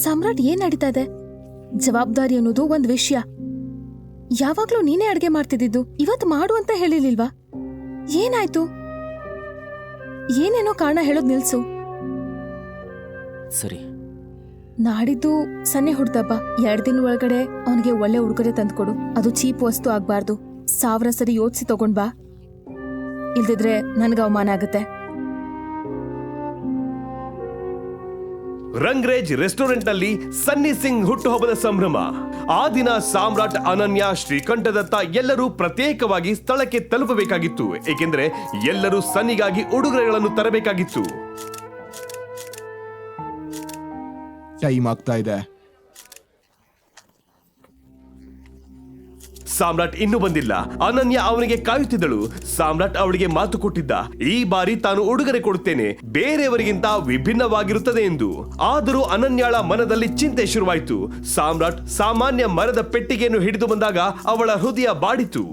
ಸಾಮ್ರಾಟ್ ಏನ್ ನಡೀತಾ ಇದೆ? ಜವಾಬ್ದಾರಿ ಅನ್ನೋದು ಒಂದ್ ವಿಷಯ. ಯಾವಾಗ್ಲೂ ನೀನೇ ಅಡ್ಗೆ ಮಾಡ್ತಿದ್ದಿದ್ದು, ಇವತ್ತು ಮಾಡು ಅಂತ ಹೇಳಿರ್ಲಿಲ್ವಾ? ಏನಾಯ್ತು? ಏನೇನೋ ಕಾರಣ ಹೇಳೋದ್ ನಿಲ್ಸು. ಸರಿ. ನಾಡಿದ್ದು ಸನ್ನೆ ಹುಡ್ದಬ್ಬ. 2 ದಿನ ಒಳಗಡೆ ಅವನಿಗೆ ಒಳ್ಳೆ ಉಡುಗೊರೆ ತಂದ್ಕೊಡು. ಅದು ಚೀಪ್ ವಸ್ತು ಆಗ್ಬಾರ್ದು. 1000 ಸರಿ ಯೋಚಿಸಿ ತಗೊಂಡ್ ಬಾ, ಇಲ್ದಿದ್ರೆ ನನ್ಗ ಅವಮಾನ ಆಗುತ್ತೆ. ರಂಗ್ರೇಜ್ ರೆಸ್ಟೋರೆಂಟ್ ನಲ್ಲಿ ಸನ್ನಿ ಸಿಂಗ್ ಹುಟ್ಟುಹಬ್ಬದ ಸಂಭ್ರಮ. ಆ ದಿನ ಸಾಮ್ರಾಟ್, ಅನನ್ಯ, ಶ್ರೀಕಂಠದತ್ತ ಎಲ್ಲರೂ ಪ್ರತ್ಯೇಕವಾಗಿ ಸ್ಥಳಕ್ಕೆ ತಲುಪಬೇಕಾಗಿತ್ತು. ಏಕೆಂದರೆ ಎಲ್ಲರೂ ಸನ್ನಿಗಾಗಿ ಉಡುಗೊರೆಗಳನ್ನು ತರಬೇಕಾಗಿತ್ತು. ಟೈಮ್ ಆಗ್ತಾ ಇದೆ. ಸಾಮ್ರಾಟ್ ಇನ್ನೂ ಬಂದಿಲ್ಲ. ಅನನ್ಯ ಅವನಿಗೆ ಕಾಯುತ್ತಿದ್ದಳು. ಸಾಮ್ರಾಟ್ ಅವಳಿಗೆ ಮಾತು ಕೊಟ್ಟಿದ್ದ, ಈ ಬಾರಿ ತಾನು ಉಡುಗೊರೆ ಕೊಡುತ್ತೇನೆ, ಬೇರೆಯವರಿಗಿಂತ ವಿಭಿನ್ನವಾಗಿರುತ್ತದೆ ಎಂದು. ಆದರೂ ಅನನ್ಯಾಳ ಮನದಲ್ಲಿ ಚಿಂತೆ ಶುರುವಾಯಿತು. ಸಾಮ್ರಾಟ್ ಸಾಮಾನ್ಯ ಮರದ ಪೆಟ್ಟಿಗೆಯನ್ನು ಹಿಡಿದು ಬಂದಾಗ ಅವಳ ಹೃದಯ ಬಾಡಿತು.